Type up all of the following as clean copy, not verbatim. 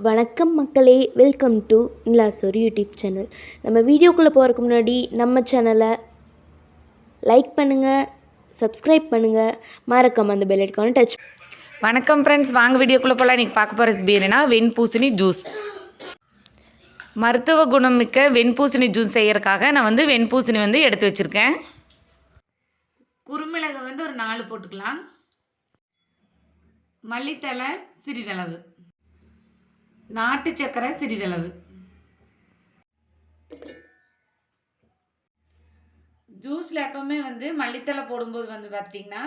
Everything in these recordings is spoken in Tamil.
வணக்கம் மக்களே, welcome to NILA SORU YouTube channel. நம்ம வீடியோக்குள்ளே போகிறதுக்கு முன்னாடி நம்ம சேனலை லைக் பண்ணுங்கள், சப்ஸ்கிரைப் பண்ணுங்கள், மறக்காம அந்த பெல் ஐகானை டச். வணக்கம் ஃப்ரெண்ட்ஸ், வாங்க வீடியோக்குள்ளே போகலாம். இன்றைக்கி பார்க்க போகிற ரெசிபி என்னன்னா வெண்பூசணி ஜூஸ். மருத்துவ குணம் மிக்க வெண்பூசணி ஜூஸ் செய்யறதுக்காக நான் வெண்பூசணி எடுத்து வச்சுருக்கேன். குறுமிளகு ஒரு 4 போட்டுக்கலாம். மல்லித்தலை சிறிதளவு, நாட்டு சக்கரை சிறிதளவு. ஜூஸில் எப்பவுமே மல்லித்தலை போடும்போது பார்த்திங்கன்னா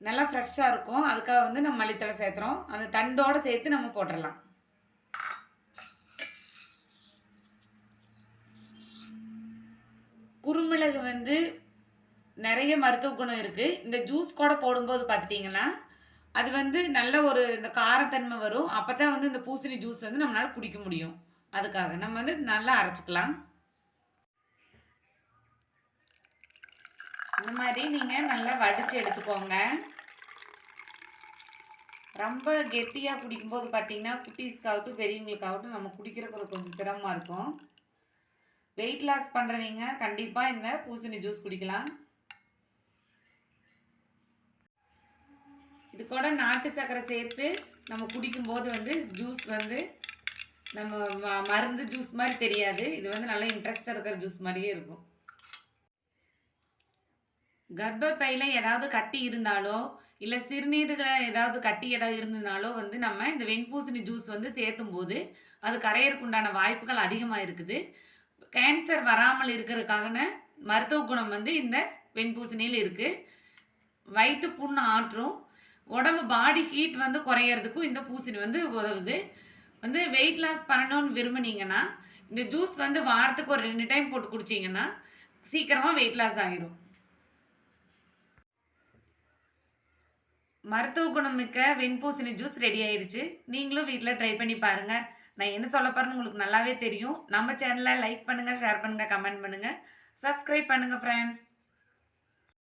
நல்லா ஃப்ரெஷ்ஷாக இருக்கும். அதுக்காக நம்ம மல்லித்தலை சேர்த்துறோம். அந்த தண்டோடு சேர்த்து நம்ம போட்டுடலாம். குறுமிளகு நிறைய மருத்துவ குணம் இருக்குது. இந்த ஜூஸ் கூட போடும்போது பார்த்துட்டிங்கன்னா அது நல்ல ஒரு இந்த காரத்தன்மை வரும். அப்போ தான் இந்த பூசணி ஜூஸ் நம்மளால் குடிக்க முடியும். அதுக்காக நம்ம நல்லா அரைச்சிக்கலாம். இந்த மாதிரி நீங்கள் நல்லா வடித்து எடுத்துக்கோங்க. ரொம்ப கெட்டியாக குடிக்கும்போது பார்த்தீங்கன்னா குட்டீஸ்க்காகட்டும் பெரியவங்களுக்காகட்டும் நம்ம குடிக்கிறதுக்கு கொஞ்சம் சிரமமாக இருக்கும். வெயிட் லாஸ் பண்ணுறவங்க கண்டிப்பாக இந்த பூசணி ஜூஸ் குடிக்கலாம். இது கூட நாட்டு சக்கரை சேர்த்து நம்ம குடிக்கும்போது ஜூஸ் நம்ம மருந்து ஜூஸ் மாதிரி தெரியாது. இது நல்லா இன்ட்ரெஸ்டாக இருக்கிற ஜூஸ் மாதிரியே இருக்கும். கர்ப்பப்பையில் ஏதாவது கட்டி இருந்தாலோ இல்லை சிறுநீரில் ஏதாவது கட்டி ஏதாவது இருந்ததுனாலோ நம்ம இந்த வெண்பூசணி ஜூஸ் சேர்த்தும் போது அது கரையறதுக்கு உண்டான வாய்ப்புகள் அதிகமாக இருக்குது. கேன்சர் வராமல் இருக்கிறதுக்கான மருத்துவ குணம் இந்த வெண்பூசணியில் இருக்குது. வயிற்று புண்ணு ஆற்றும், உடம்பு பாடி ஹீட் குறையிறதுக்கும் இந்த பூசணி உதவுது. வெயிட் லாஸ் பண்ணணும்னு விரும்புனீங்கன்னா இந்த ஜூஸ் வாரத்துக்கு ஒரு 2 டைம் போட்டு குடிச்சிங்கன்னா சீக்கிரமாக வெயிட் லாஸ் ஆகிரும். மருத்துவ குணம் மிக்க வெண்பூசணி ஜூஸ் ரெடி ஆயிடுச்சு. நீங்களும் வீட்டில் ட்ரை பண்ணி பாருங்கள். நான் என்ன சொல்ல போகிறேன்னு உங்களுக்கு நல்லாவே தெரியும். நம்ம சேனலை லைக் பண்ணுங்கள், ஷேர் பண்ணுங்கள், கமெண்ட் பண்ணுங்கள், சப்ஸ்கிரைப் பண்ணுங்கள் ஃப்ரெண்ட்ஸ்.